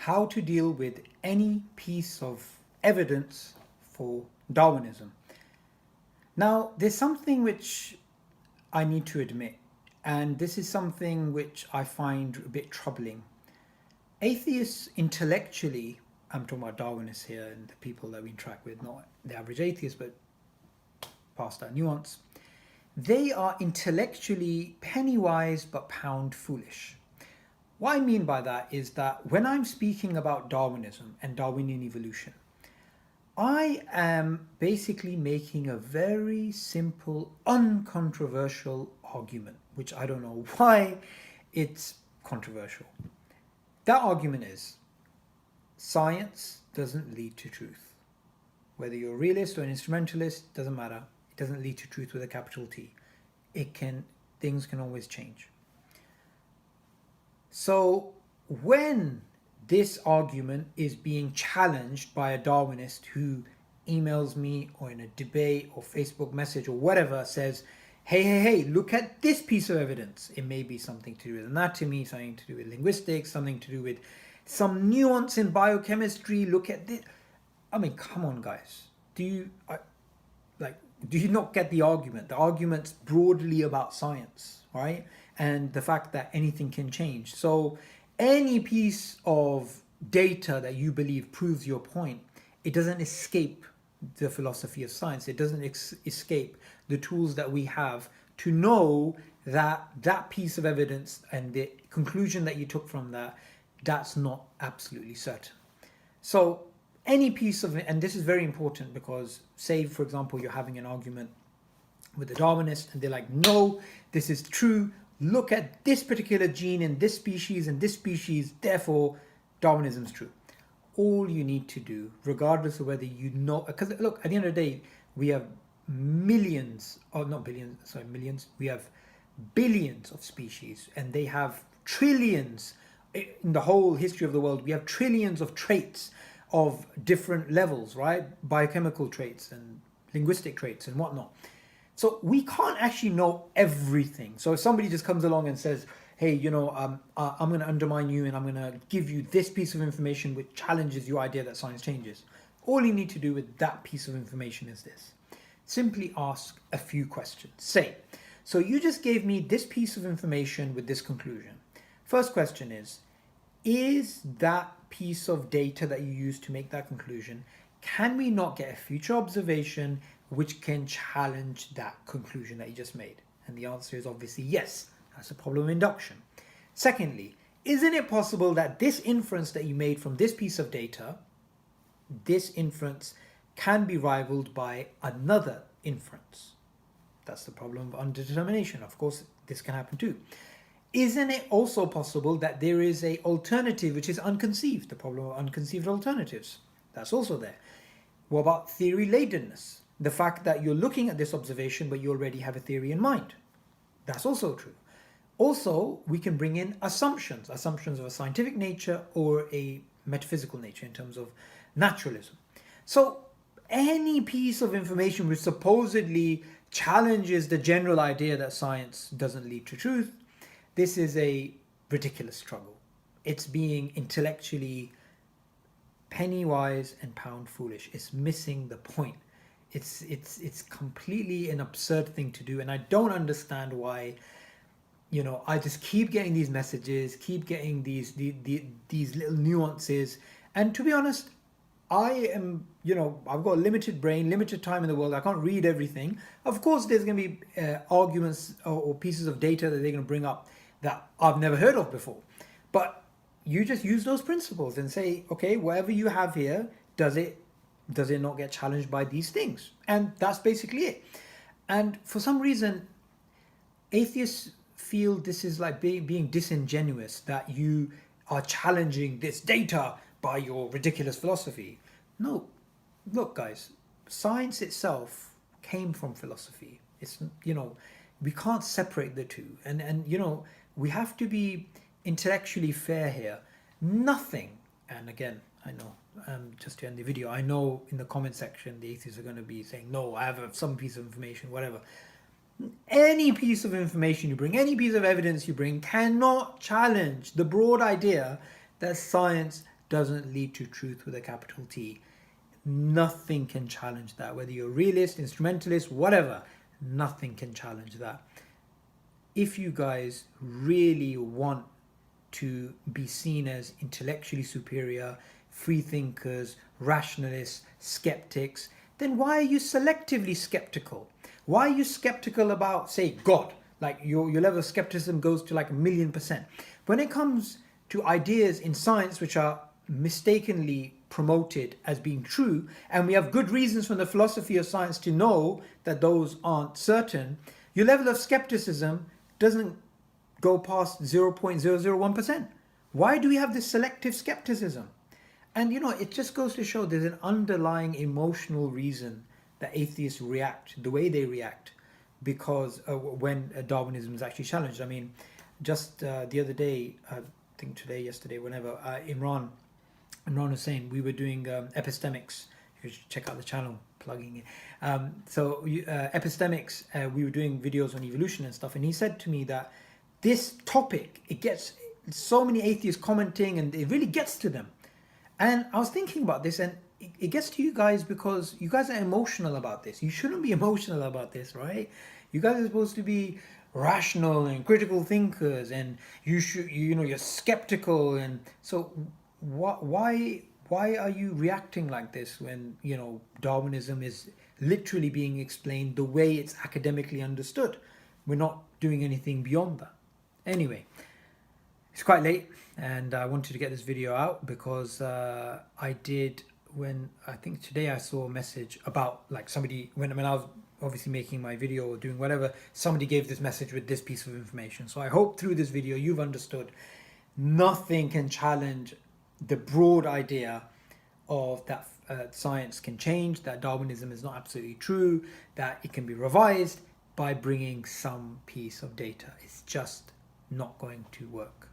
how to deal with any piece of evidence for Darwinism. Now, there's something which I need to admit, and this is something which I find a bit troubling. Atheists intellectually, I'm talking about Darwinists here and the people that we interact with, not the average atheist, but past that nuance, they are intellectually penny wise but pound foolish. What I mean by that is that when I'm speaking about Darwinism and Darwinian evolution, I am basically making a very simple, uncontroversial argument, which I don't know why it's controversial. That argument is science doesn't lead to truth. Whether you're a realist or an instrumentalist, doesn't matter. It doesn't lead to truth with a capital T. Things can always change. So when this argument is being challenged by a Darwinist who emails me or in a debate or Facebook message or whatever says, hey, look at this piece of evidence. It may be something to do with anatomy, something to do with linguistics, something to do with some nuance in biochemistry. Look at this. I mean, come on, guys. Do you not get the argument? The argument's broadly about science, right? And the fact that anything can change. So any piece of data that you believe proves your point, it doesn't escape the philosophy of science. It doesn't escape the tools that we have to know that that piece of evidence and the conclusion that you took from that, that's not absolutely certain. So any piece of, and this is very important because say, for example, you're having an argument with a Darwinist and they're like, no, this is true. Look at this particular gene in this species and this species, therefore Darwinism is true. All you need to do, regardless of whether you know, because look, at the end of the day, we have millions, or not billions, sorry, millions, we have billions of species and they have trillions in the whole history of the world. We have trillions of traits of different levels, right? Biochemical traits and linguistic traits and whatnot. So we can't actually know everything. So if somebody just comes along and says, hey, I'm going to undermine you and I'm going to give you this piece of information which challenges your idea that science changes. All you need to do with that piece of information is this. Simply ask a few questions. Say, so you just gave me this piece of information with this conclusion. First question is that piece of data that you use to make that conclusion, can we not get a future observation which can challenge that conclusion that you just made? And the answer is obviously yes. That's a problem of induction. Secondly, isn't it possible that this inference that you made from this piece of data, this inference can be rivaled by another inference? That's the problem of underdetermination. Of course, this can happen too. Isn't it also possible that there is an alternative which is unconceived? The problem of unconceived alternatives. That's also there. What about theory ladenness? The fact that you're looking at this observation but you already have a theory in mind. That's also true. Also, we can bring in assumptions of a scientific nature or a metaphysical nature in terms of naturalism. So any piece of information which supposedly challenges the general idea that science doesn't lead to truth, this is a ridiculous struggle. It's being intellectually penny wise and pound foolish. It's missing the point. It's completely an absurd thing to do, and I don't understand why. I just keep getting these messages, keep getting these little nuances, and to be honest, I am, I've got a limited brain, limited time in the world. I can't read everything. Of course, there's going to be arguments or pieces of data that they're going to bring up that I've never heard of before. But you just use those principles and say, okay, whatever you have here, does it not get challenged by these things? And that's basically it. And for some reason, atheists feel this is like being disingenuous, that you are challenging this data by your ridiculous philosophy. No, look guys, science itself came from philosophy. It's, we can't separate the two. And we have to be intellectually fair here. Nothing, and again, I know, just to end the video, I know in the comment section the atheists are going to be saying, no, I have some piece of information, whatever. Any piece of information you bring, any piece of evidence you bring cannot challenge the broad idea that science doesn't lead to truth with a capital T. Nothing can challenge that. Whether you're a realist, instrumentalist, whatever, nothing can challenge that. If you guys really want to be seen as intellectually superior, free thinkers, rationalists, skeptics, then why are you selectively skeptical? Why are you skeptical about, say, God? Like your level of skepticism goes to like 1,000,000%. When it comes to ideas in science which are mistakenly promoted as being true, and we have good reasons from the philosophy of science to know that those aren't certain, your level of skepticism doesn't go past 0.001%. Why do we have this selective skepticism? And it just goes to show there's an underlying emotional reason that atheists react the way they react, because when Darwinism is actually challenged. I mean, just the other day, I think today, yesterday, whenever, Imran was saying we were doing epistemics. You should check out the channel, plugging it. Epistemics, we were doing videos on evolution and stuff, and he said to me that this topic, it gets so many atheists commenting, and it really gets to them. And I was thinking about this, and it gets to you guys because you guys are emotional about this. You shouldn't be emotional about this, right? You guys are supposed to be rational and critical thinkers, and you're skeptical. And so why are you reacting like this when Darwinism is literally being explained the way it's academically understood? We're not doing anything beyond that. Anyway, it's quite late, and I wanted to get this video out because I think today I saw a message about like somebody, when I was obviously making my video or doing whatever, somebody gave this message with this piece of information. So I hope through this video you've understood nothing can challenge the broad idea of that science can change, that Darwinism is not absolutely true, that it can be revised by bringing some piece of data. It's just not going to work.